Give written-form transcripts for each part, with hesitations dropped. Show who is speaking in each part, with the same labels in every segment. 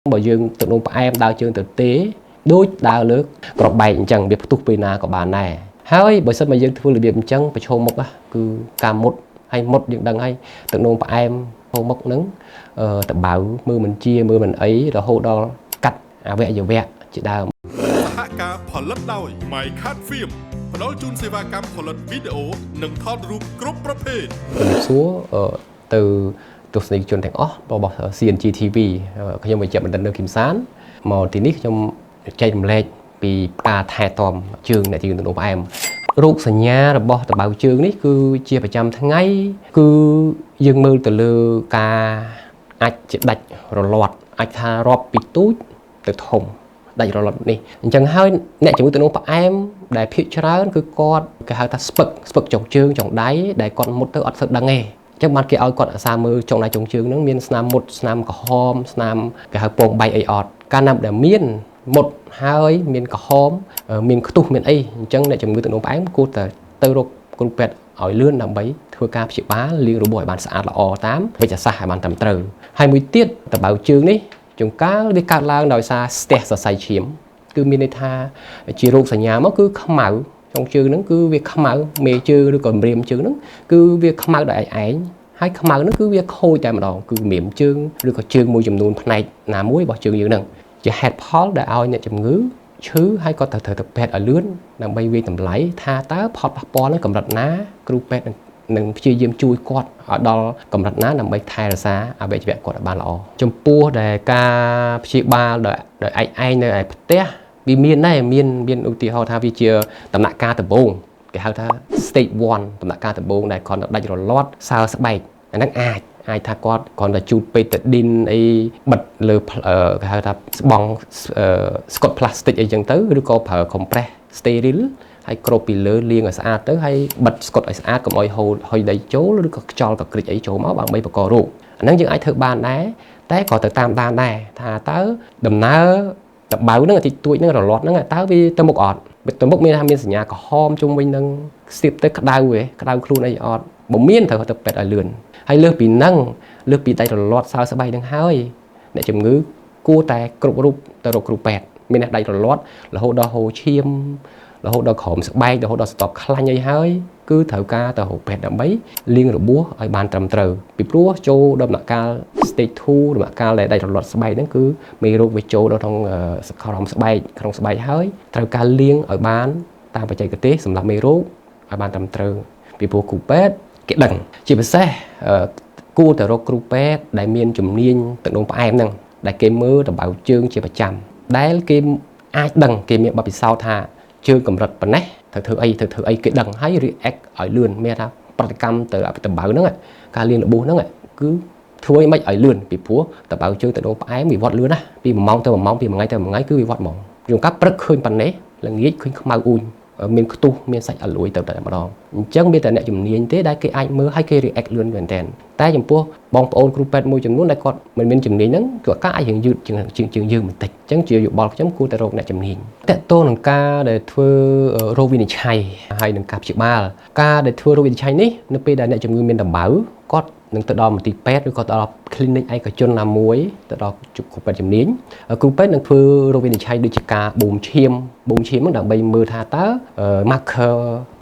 Speaker 1: Bảo dương tự nông em đào chương thực tế đối đào nước có bảy chẳng việc tục về nào của bạn nàyហើយបើសិនមកយើងធ្វើរបៀបអញ្ចឹងប្រឈមមុខគឺការមុតហើយមុតយើងដឹងហើយទឹកនោមផ្អែមហូរមុខហ្នឹងតបៅមើលមិនជាមើលមិនអីរហូតដល់កាត់អវយវៈជាដើមសហការផលិតដោយ My Cat Film ផ្ដល់ជូនសេវាកម្មផលិតវីដេអូនិងថតរូបគ្រប់ប្រភេទសួរទៅទស្សនិកជនទាំងអស់របស់ CNG TV ខ្ញុំវិជ្ជបណ្ឌិតនៅគឹមសានមកទីនេះខ្ញុំចែករំលែកពីការថែទាំជើងអ្នកជើងទឹកនោមផ្អែមរោគសញ្ញារបស់តបៅជើងនេះគឺជាប្រចាំថ្ងៃគឺយើងមើលទៅលើការអាចជាដាច់រលាត់អាចថារាប់ពីទូចទៅធំដាច់រលាត់នេះអញ្ចឹងហើយអ្នកជំងឺទឹកនោមផ្អែមដែលភាគច្រើនគឺគាត់គេហៅថាស្ពឹកចុងជើងចុងដៃដែលគាត់មុតទៅអត់ស្ដឹងទេចឹងបានគេឲ្យគាត់អាសាមើលចុងដៃចុងជើងហ្នឹងមានស្នាមមុតស្នាមក្រហមស្នាមគេហៅពងបែកអីអត់កាលណាដែលមានមុតហើយមានក្រហមមានខ្ទុះមានអីអញ្ចឹងអ្នកជំងឺទឹកនោមផ្អែមគួរតែទៅរកគ្រូពេទ្យឲ្យលឿនដើម្បីធ្វើការព្យាបាលលាងរបួសឲ្យបានស្អាតល្អតាមវិទ្យាសាស្ត្រឲ្យបានត្រឹមត្រូវហើយមួយទៀតតបៅជើងនេះចង្កាលវាកើតឡើងដោយសារស្ទះសរសៃឈាមគឺមានន័យថាជារោគសញ្ញាមកគឺខ្មៅចុងជើងហ្នឹងគឺវាខ្មៅមេជើងឬក៏ម្រាមជើងហ្នឹងគឺវាខ្មៅដោយឯងហើយខ្មៅហ្នឹងគឺវាខូចតែម្ដងគឺម្រាមជើងឬក៏ជើងមួយចំនួនផ្នែកណាមួយរបស់ជើងយើងហ្នឹងជាហេតុផលដែលឲ្យអ្នកជំងឺឈឺហើយក៏ត្រូវទៅពេទ្យឲ្យលឿនដើម្បីវាយតម្លៃថាតើផលប៉ះពាល់នឹងកម្រិតណាគ្រូពេទ្យនឹងព្យាយាមជួយគាត់ឲ្យដល់កម្រិតណាដើម្បីថែរក្សាអវយវៈគាត់ឲ្យបានល្អចំពោះដែលការព្យាបាលដោយឯងនៅឯផ្ទះវាមានដែរមានឧទាហរណ៍ថាវាជាដំណាក់កាលដំបូងគេហៅថា stage 1 ដំណាក់កាលដំបូងដែលគាត់ដាច់រលាត់សើស្បែកអាហ្នឹងអាចថាគាត់គ្រាន់តែជូតបេតាឌីនអីបិទលើគេហៅថាស្បង់ស្កុតផ្លាស្ទិកអីចឹងទៅឬក៏ប្រើ compress sterile ហើយគ្របពីលើលាងឲ្យស្អាតទៅហើយបិទស្កុតឲ្យស្អាតកុំឲ្យហុយដីចូលឬក៏ខ្យល់កក្រិចអីចូលមកដើម្បីបង្ករោគអាហ្នឹងយើងអាចធ្វើបានដែរតែក៏ទៅតាមដានដែរថាតើដំណើរតបៅហ្នឹងតិចតួចហ្នឹងរលាត់ហ្នឹងតើវាទៅមុខអត់ទៅមុខមានថាមានសញ្ញាក្រហមជុំវិញហ្នឹងស្ទាបទៅក្តៅខ្លួនអីអត់បើមានត្រូវទៅពេទ្យឲ្យលឿនហើយលើសពីហ្នឹងលើសពីដាច់រលាត់សើស្បែកហ្នឹងហើយអ្នកជំងឺគួរតែគ្រប់រូបទៅរកគ្រូពេទ្យមានអ្នកដាច់រលាត់រហូតដល់ហូរឈាមរហូតដល់ក្រោមស្បែករហូតដល់ស្ទប់ខ្លាញ់អីហើយគឺត្រូវការទៅរកពេទ្យដើម្បីលាងរបួសឲ្យបានត្រឹមត្រូវពីព្រោះចូលដំណាក់កាល stage 2 ដំណាក់កាលដែលដាច់រលាត់ស្បែកហ្នឹងគឺមេរោគវាចូលដល់ក្នុងក្រោមស្បែកក្នុងស្បែកហើយត្រូវការលាងឲ្យបានតាមបច្ចេកទេសសម្រាប់មេរោគឲ្យបានត្រឹមត្រូវពីព្រោះគ្រូពេទ្យគេដឹងជាពិសេសគួរតែរកគ្រូពេទ្យដែលមានជំនាញទឹកនោមផ្អែមហ្នឹងដែលគេមើលតបៅជើងជាប្រចាំដែលគេអាចដឹងគេមានបទពិសោធន៍ថាជើងកម្រិតប៉ុណ្ណេះត្រូវធ្វើអីគេដឹងហើយ react ឲ្យលឿនមានថាប្រតិកម្មទៅតបៅហ្នឹងការលាងរបួសហ្នឹងគឺធ្វើឲ្យមិនឲ្យលឿនពីព្រោះតបៅជើងទឹកនោមផ្អែមវាវត្តលឿនណាពី1ម៉ោងទៅ1ម៉ោងពី1ថ្ងៃទៅ1ថ្ងៃគឺវាវត្តហ្មងយើងកាប់ព្រឹកឃើញប៉ុណ្ណេះល្ងាចឃើញខ្មៅអ៊ូញមានខ្ទុះមានសាច់អលួយទៅតែម្ដងអញ្ចឹងមានតែអ្នកជំនាញទេដែលគេអាចមើលឲ្យគេ react លឿនមែនតើតែចំពោះបងប្អូនគ្រូពេទ្យមួយចំនួនដែលគាត់មិនមានជំនាញហ្នឹងគឺការអាចយឺតជាងយើងបន្តិចអញ្ចឹងជាយោបល់ខ្ញុំគួរតែរកអ្នកជំនាញតើតើនឹងការដែលធ្វើរោគវិនិច្ឆ័យហើយនឹងការព្យាបាលការដែលធ្វើរោគវិនិច្ឆ័យនេះនៅពេលដែលអ្នកជំងឺមានដំបៅគាត់នឹងទៅដល់មន្ទីរពេទ្យឬក៏ទៅដល់ clinic ឯកជនណាមួយទៅដល់គ្រូពេទ្យជំនាញគ្រូពេទ្យនឹងធ្វើរោគវិនិច្ឆ័យដូចជាការបូមឈាមហ្នឹងដើម្បីមើលថាតើ marker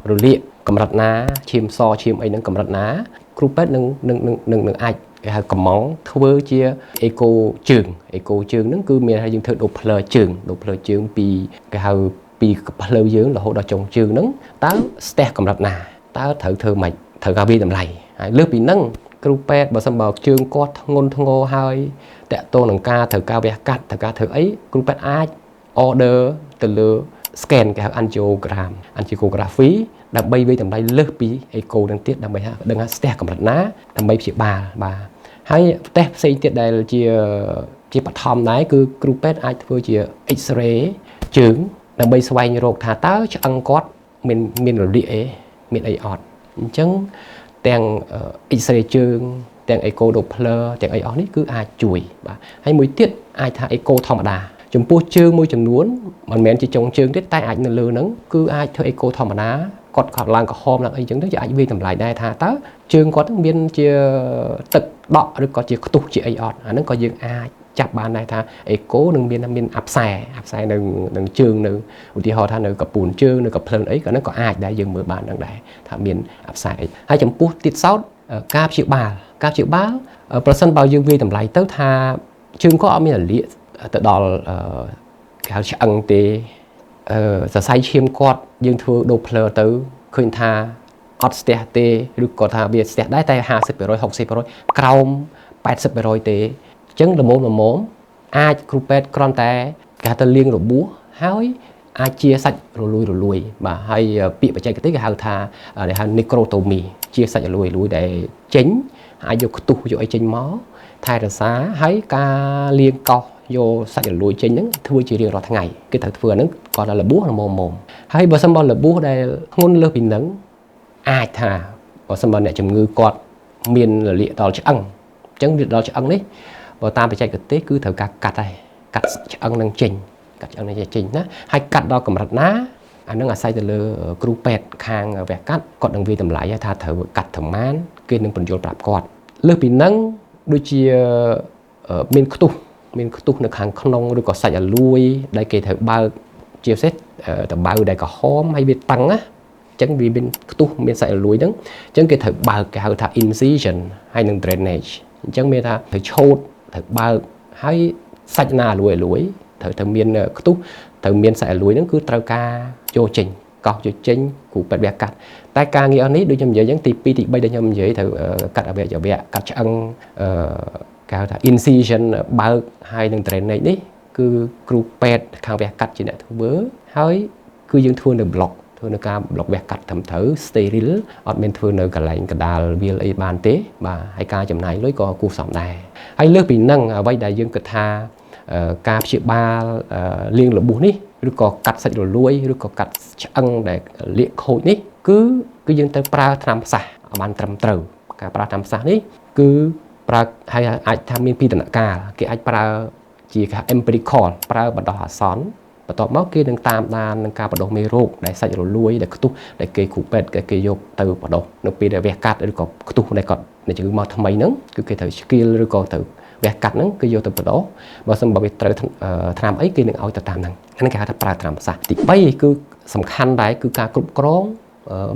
Speaker 1: រលាកកម្រិតណាឈាមសឈាមអីហ្នឹងកម្រិតណាគ្រូពេទ្យនឹងអាចគេហៅកំងធ្វើជាអេកូជើងហ្នឹងគឺមានថាយើងធ្វើ Doppler ជើងពីគេហៅពីផ្លូវយើងរហូតដល់ចុងជើងហ្នឹងតើស្ទះកម្រិតណាតើត្រូវធ្វើម៉េចត្រូវការវាតម្លៃហើយលើសពីហ្នឹងគ្រូពេទ្យបើសិនបើជើងគាត់ធ្ងន់ធ្ងរហើយតកតងនឹងការត្រូវការវះកាត់ត្រូវការធ្វើអីគ្រូពេទ្យអាច order ទៅលើ scan គេហៅ angiography ដើម្បីវាយតម្លៃលើសពី echo នឹងទៀតដើម្បីដឹងថាស្ទះកម្រិតណាដើម្បីព្យាបាលបាទហើយផ្ទះផ្សេងទៀតដែលជាបឋមដែរគឺគ្រូពេទ្យអាចធ្វើជា X-ray ជើងដើម្បីស្វែងរកថាតើឆ្អឹងគាត់មានរលាកមានអីអត់អញ្ចឹងទាំង X-ray ជើងទាំង Echo Doppler ទាំងអីអស់នេះគឺអាចជួយបាទហើយមួយទៀតអាចថា Echo ធម្មតាចំពោះជើងមួយចំនួនមិនមែនជាចុងជើងទេតែអាចនៅលើហ្នឹងគឺអាចធ្វើ Echo ធម្មតាគាត់ឡើងក្រហមឡើងអីចឹងទៅជាអាចវាយតម្លៃដែរថាតើជើងគាត់មានជាទឹកដក់ឬក៏ជាខ្ទុះជាអីអត់អាហ្នឹងក៏យើងអាច ចាប់បានដែរថាអេកូនឹងមានអាប់ខ្សែនឹងជើងនៅឧទាហរណ៍ថានៅកពូនជើងនៅកភ្លើនអីក៏នឹងក៏អាចដែរយើងមើលបាននឹងដែរថាមានអាប់ខ្សែអីហើយចំពោះទៀតសោតការព្យាបាលប្រសិនបើយើងវាយតម្លៃទៅថាជើងគាត់អត់មានរលាកទៅដល់គេហៅឆ្អឹងទេសរសៃឈាមគាត់យើងធ្វើដូរភ្លើទៅឃើញថាអត់ស្ទះទេឬក៏ថាវាស្ទះដែរតែ 50% 60% ក្រោម 80% ទេអញ្ចឹងល្មមអាចគ្រូពេទ្យគ្រាន់តែគេទៅលាងរបួសហើយអាចជាសាច់រលួយបាទហើយពាក្យបច្ចេកទេសគេហៅថា necrotomy ជាសាច់រលួយដែលចេញអាចយកខ្ទុះយកអីចេញមកថែរក្សាហើយការលាងកោសយកសាច់រលួយចេញហ្នឹងធ្វើជារៀងរាល់ថ្ងៃគេត្រូវធ្វើហ្នឹងគាត់ថារបួសល្មមហើយបើសិនបើរបួសដែលធ្ងន់លើសពីហ្នឹងអាចថាបើសិនបើអ្នកជំងឺគាត់មានរលាកដល់ឆ្អឹងអញ្ចឹងវាដល់ឆ្អឹងនេះបើតាមបច្ចេកទេសគឺត្រូវការកាត់ឆ្អឹងនឹងចេញណាហើយកាត់ដល់កម្រិតណាអានឹងអាស្រ័យទៅលើគ្រូពេទ្យខាងវះកាត់គាត់នឹងវាតម្លៃថាត្រូវកាត់ប្រមាណគេនឹងបញ្យល់ប្រាប់គាត់លើសពីហ្នឹងដូចជាមានខ្ទុះនៅខាងក្នុងឬក៏សាច់រលួយដែលគេត្រូវបើកជាពិសេសតបៅដែលក្រហមហើយវាតឹងណាអញ្ចឹងវាមានខ្ទុះមានសាច់រលួយហ្នឹងអញ្ចឹងគេត្រូវបើកគេហៅថា incision ហើយនឹង drainage អញ្ចឹងមានថាត្រូវឆូតត្រូវបើកហើយសាច់ណារលួយត្រូវមានខ្ទុះត្រូវមានសាច់រលួយហ្នឹងគឺត្រូវការយកចេញកោសយកចេញគ្រូពេទ្យវះកាត់តែការងារនេះដូចខ្ញុំនិយាយអញ្ចឹងទី2ទី3ដែលខ្ញុំនិយាយត្រូវកាត់អវយវៈកាត់ឆ្អឹងគេហៅថា incision បើកហើយនឹង drainage នេះគឺគ្រូពេទ្យខាងវះកាត់ជាអ្នកធ្វើហើយគឺយើងធ្វើនៅ block ធ្វើនៅការ block វះកាត់ត្រឹមត្រូវ sterile អត់មានធ្វើនៅកន្លែងកដាលវាលអីបានទេបាទហើយការចំណាយលុយក៏គួរសមដែរហើយលើសពីហ្នឹងអ្វីដែលយើងគិតថាការព្យាបាលលាងរបួសនេះឬក៏កាត់សាច់រលួយឬក៏កាត់ឆ្អឹងដែលលាកខូចនេះគឺយើងទៅប្រើថ្នាំផ្សះឲ្យបានត្រឹមត្រូវការប្រើថ្នាំផ្សះនេះគឺប្រើហើយអាចថាមានពីរដំណាក់កាលគេអាចប្រើជា empirical ប្រើបណ្ដោះអាសន្នបន្ទាប់មកគេនឹងតាមដាននឹងការបដិមេរោគដែលសាច់រលួយដែលខ្ទុះដែលគេគ្រូពេទ្យគេយកទៅបដិនៅពេលដែលវះកាត់ឬក៏ខ្ទុះដែលគាត់នៃជំងឺមកថ្មីហ្នឹងគឺគេត្រូវ skill ឬក៏ទៅវះកាត់ហ្នឹងគឺយកទៅបដិបើមិនបើវាត្រូវថ្នាំអីគេនឹងឲ្យទៅតាមហ្នឹងគេហៅថាប្រើថ្នាំផ្សះទី3គឺសំខាន់ដែរគឺការគ្រប់គ្រង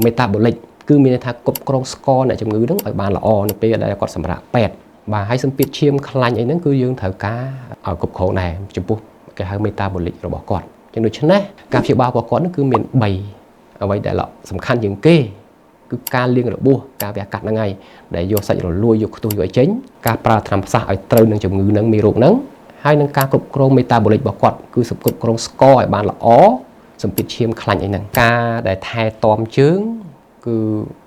Speaker 1: metabolic គឺមានន័យថាគ្រប់គ្រងស្ករអ្នកជំងឺហ្នឹងឲ្យបានល្អនៅពេលដែលគាត់សម្រាប់ពេទ្យបាទហើយសម្ពាធឈាមខ្លាញ់អីហ្នឹងគឺយើងត្រូវការឲ្យគ្រប់គ្រងដែរចំពោះគេហៅ metabolic របស់គាត់ចឹងដូច្នេះការព្យាបាលរបស់គាត់ហ្នឹងគឺមាន3អ្វីដែលសំខាន់ជាងគេគឺការលាងរបួសការវះកាត់ហ្នឹងហើយដែលយកសាច់រលួយយកខ្ទុះយកឲ្យចេញការប្រើថ្នាំផ្សះឲ្យត្រូវនឹងជំងឺហ្នឹងមេរោគហ្នឹងហើយនឹងការគ្រប់គ្រង metabolic របស់គាត់គឺគ្រប់គ្រងស្ករឲ្យបានល្អសម្ពាធឈាមខ្លាញ់អីហ្នឹងការដែលថែទាំជើងគឺ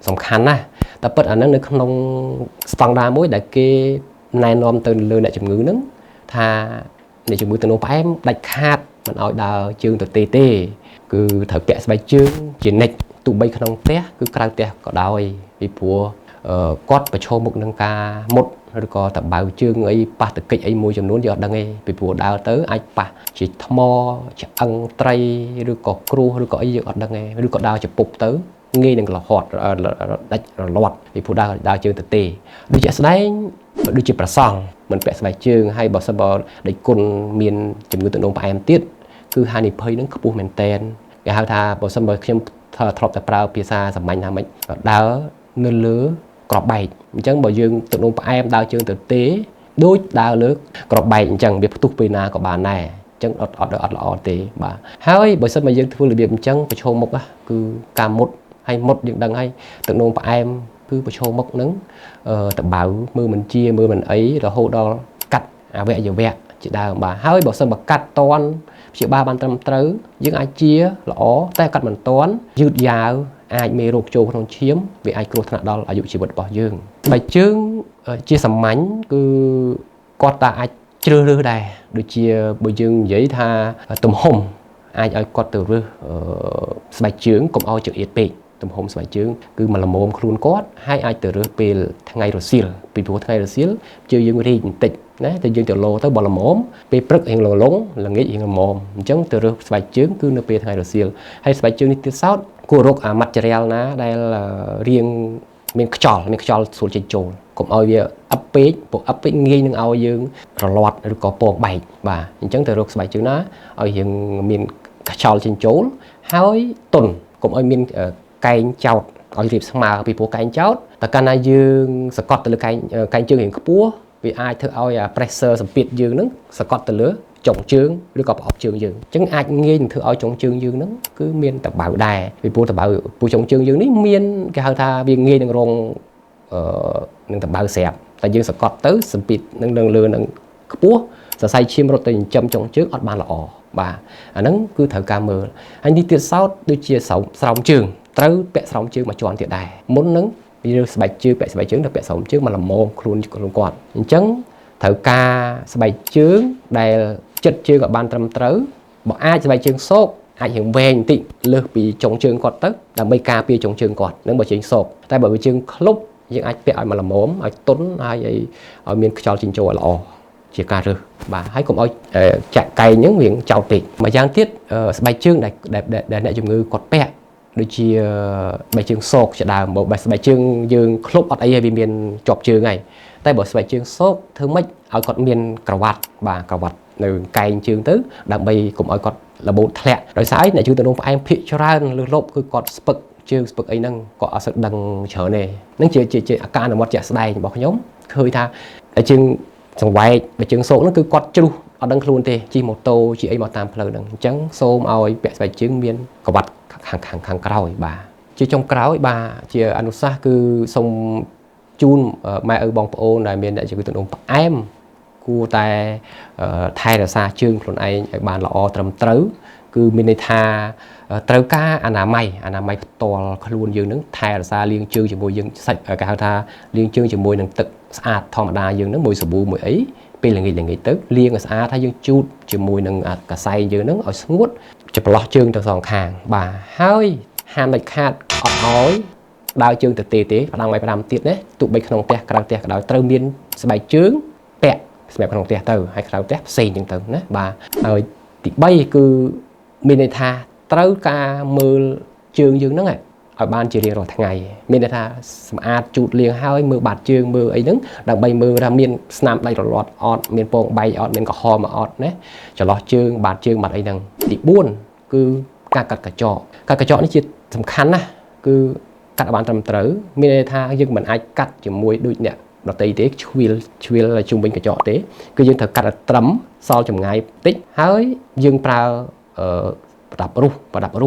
Speaker 1: សំខាន់ណាស់តែពិតអាហ្នឹងនៅក្នុងស្តង់ដារមួយដែលគេណែនាំទៅលើអ្នកជំងឺហ្នឹងថាអ្នកជំងឺទំនោរផ្អែមដាច់ខាតមិនឲ្យដើរជើងទៅទេគឺត្រូវពាក់ស្បែកជើងជានិច្ចទោះបីក្នុងផ្ទះគឺក្រៅផ្ទះក៏ដោយពីព្រោះគាត់ប្រឈមមុខនឹងការមុតឬក៏តបៅជើងអីប៉ះតកិច្ចអីមួយចំនួនយើងអត់ដឹងទេពីព្រោះដើរទៅអាចប៉ះជាថ្មឆ្អឹងត្រីឬក៏គ្រួសឬក៏អីយើងអត់ដឹងទេឬក៏ដើរចពុបទៅងាយនឹងរហត់ដាច់រលាត់ពីព្រោះដើរជើងទៅទេដូចជាស្ដែងដូចជាប្រសង់មិនពាក់ស្បែកជើងហើយបើសិនបើដេកគុណមានជំងឺទឹកនោមផ្អែមទៀតគឺហានិភ័យនឹងខ្ពស់មែនតែនគេហៅថាបើសិនបើខ្ញុំធ្លាប់តែប្រើភាសាសាមញ្ញថាម៉េចដើរនៅលើក្របបែកអញ្ចឹងបើយើងទឹកនោមផ្អែមដើរជើងទៅទេដូចដើរលើក្របបែកអញ្ចឹងវាផ្ទុះពេលណាក៏បានដែរអញ្ចឹងអត់ល្អទេបាទហើយបើសិនមកយើងធ្វើរបៀបអញ្ចឹងប្រឈមមុខគឺការមុតហើយមុតយើងដឹងហើយទឹកនោមផ្អែមគឺប្រឈមមុខនឹងតបៅមើលមិនជាមើលមិនអីរហូតដល់កាត់អវយវៈជាដើមបាទហើយបើសិនបើកាត់តន់ព្យាបាលបានត្រឹមត្រូវយើងអាចជាល្អតែកាត់មិនតន់យឺតយ៉ាវអាចមេរោគចូលក្នុងឈាមវាអាចគ្រោះថ្នាក់ដល់អាយុជីវិតរបស់យើងបើជើងជាសាមញ្ញគឺគាត់តាអាចជ្រើសរើសដែរដូចជាបើយើងនិយាយថាទំហំអាចឲ្យគាត់ទៅរើសស្បែកជើងកុំឲ្យចង្អៀតពេកទំហំស្បែកជើងគឺមកល្មមខ្លួនគាត់ហើយអាចទៅរើសពេលថ្ងៃរសៀលពីព្រោះថ្ងៃរសៀលជើងយើងរីកបន្តិចណាតែយើងទៅលោទៅបលល្មមពេលព្រឹករៀងលងល្ងាចរៀងល្មមអញ្ចឹងទៅរើសស្បែកជើងគឺនៅពេលថ្ងៃរសៀលហើយស្បែកជើងនេះទៀតសោតគួររកអាម៉ាត់ចរ៉ាល់ណាដែលរាង មានខ្យល់ស្រួលចេញចូលកុំឲ្យវាអឹបពេកពួកអឹបពេកងាយនឹងឲ្យយើងរលាត់ឬក៏ពងបែកបាទអញ្ចឹងទៅរកស្បែកជើងណាឲ្យយើងមានខ្យល់ចេញចូលហើយទន់កុំឲ្យមានកែងចោតឲ្យរៀបស្មើពីព្រោះកែងចោតតែកាលណាយើងសកត់ទៅលើកែងជើងរៀងខ្ពស់វាអាចធ្វើឲ្យ pressure សម្ពាធយើងនឹងសកត់ទៅលើចុងជើងឬក៏ប្រអប់ជើងយើងអញ្ចឹងអាចងាយនឹងធ្វើឲ្យចុងជើងយើងហ្នឹងគឺមានតបៅដែរពីព្រោះតបៅពូចុងជើងយើងនេះមានគេហៅថាវាងាយនឹងរងនឹងតបៅស្រាប់តែយើងសកត់ទៅសម្ពាធនឹងលើនឹងខ្ពស់សរសៃឈាមរត់ទៅចិញ្ចឹមចុងជើងអត់បានល្អបាទអាហ្នឹងគឺត្រូវការមើលហើយនេះទៀតសោតដូចជាស្រោមជើងត្រូវពាក់ស្រោមជើងមួយជាន់ទៀតដែរមុនហ្នឹងវាស្បែកជើងពាក់ស្បែកជើងទៅពាក់ស្រោមជើងមកល្មមខ្លួនគាត់អញ្ចឹងត្រូវការស្បែកជើងដែលចិត្តជើងឲ្យបានត្រឹមត្រូវបើអាចស្បែកជើងសោកអាចរៀងវែងបន្តិចលើសពីចុងជើងគាត់ទៅដើម្បីការពារចុងជើងគាត់នឹងបើជើងសោកតែបើវាជើងឃ្លុបយើងអាចពាក់ឲ្យមកល្មមឲ្យទន់ហើយឲ្យមានខ្យល់ចេញចូលឲ្យល្អជាការរើសបាទហើយកុំឲ្យចាក់កែងហ្នឹងវាចោតពេកម្យ៉ាងទៀតស្បែកជើងដែលអ្នកជំងឺគាត់ពាក់ដូចជាស្បែកជើងសោកជាដើមបើស្បែកជើងយើងឃ្លុបអត់អីហើយវាមានជាប់ជើងហើយតែបើស្បែកជើងសោកធ្វើម៉េចឲ្យគាត់មានក្រវ៉ាត់បាទក្រវ៉ាត់នៅកែងជើងទៅដើម្បីកុំឲ្យគាត់របូតធ្លាក់ដោយសារអ្នកជឿទៅនងផ្អែមភាកច្រើនលើសលប់គឺគាត់ស្ពឹកជើងស្ពឹកអីហ្នឹងគាត់អត់សូវដឹងច្រើនទេហ្នឹងជាអាការអនុវត្តជាក់ស្ដែងរបស់ខ្ញុំឃើញថាជើងសង្វែកបើជើងសោកហ្នឹងគឺគាត់ជ្រុះអត់ដឹងខ្លួនទេជិះម៉ូតូជិះអីមកតាមផ្លូវហ្នឹងអញ្ចឹងសូមឲ្យពាក់ស្បែកជើងមានក្រវ៉ាត់ខាងក្រោយបាទជាចុងក្រោយបាទជាអនុសាសន៍គឺសូមជូនម៉ែឪបងប្អូនដែលមានអ្នកជំងឺទឹកនោមផ្អែមគួរតែថែរក្សាជើងខ្លួនឯងឲ្យបានល្អត្រឹមត្រូវគឺមានន័យថាត្រូវការអនាម័យផ្ទាល់ខ្លួនយើងនឹងថែរក្សាលាងជើងជាមួយយើងសាច់គេហៅថាលាងជើងជាមួយនឹងទឹកស្អាតធម្មតាយើងនឹងមួយសាប៊ូមួយអីពេលល្ងាចទៅលាងឲ្យស្អាតហើយយើងជូតជាមួយនឹងកសែងយើងនឹងឲ្យស្ងួតច្រឡោះជើងទាំងសងខាងបាទហើយហាមដាច់ខាតអត់ឲ្យដើរជើងទៅទេផ្ដាំទៀតណាទោះបីក្នុងផ្ទះក្រៅផ្ទះក៏ដោយត្រូវមានស្បែកជើងពាក់សម្រាប់ក្នុងផ្ទះទៅហើយក្រៅផ្ទះផ្សេងចឹងទៅណាបាទហើយទី3គឺមានន័យថាត្រូវការមើលជើងយើងហ្នឹងឲ្យបានជារៀងរាល់ថ្ងៃមានន័យថាសម្អាតជូតលាងហើយមើលបាតជើងមើលអីហ្នឹងដើម្បីមើលថាមានស្នាមដៃរលាត់អត់មានពងបែកអត់មានក្រហមអត់ណាចន្លោះជើងបាតជើងបាត់អីហ្នឹងទី4គឺការកាត់កញ្ចក់នេះជាសំខាន់ណាស់គឺកាត់ឲ្យបានត្រឹមត្រូវមានន័យថាយើងមិនអាចកាត់ជាមួយដូចអ្នកដតីទេឆ្វៀលជុំវិញកញ្ចក់ទេគឺយើងត្រូវកាត់ឲ្យត្រឹមសល់ចម្ងាយបន្តិចហើយយើងប្រើប្រដាប់រុះ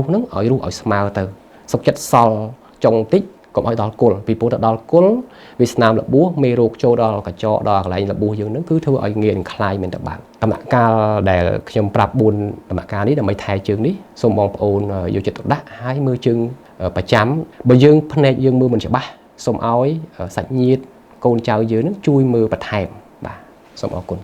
Speaker 1: ហ្នឹងឲ្យរុះឲ្យស្មើទៅសុខចិត្តសល់ចុងបន្តិចកុំឲ្យដល់គល់ពីព្រោះទៅដល់គល់វាស្នាមរបួសមេរោគចូលដល់កញ្ចក់ដល់កន្លែងរបួសយើងហ្នឹងគឺធ្វើឲ្យងាយនឹងคลายមានតែបាក់ដំណាក់កាលដែលខ្ញុំប្រាប់4ដំណាក់កាលនេះដើម្បីថែជើងនេះសូមបងប្អូនយកចិត្តទុកដាក់ហើយមើលជើងប្រចាំបើយើងភ្នែកយើងមើលមិនច្បាស់សូមឲ្យសាច់ញាតិកូនចៅយើងនឹងជួយមើលបន្ថែមបាទសូមអរគុណ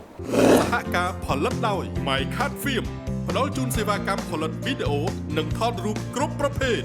Speaker 2: សហការផលិតដោយ My Cat Film ផ្ដល់ជូនសេវាកម្មផលិតវីដេអូនិងថតរូបគ្រប់ប្រភេទ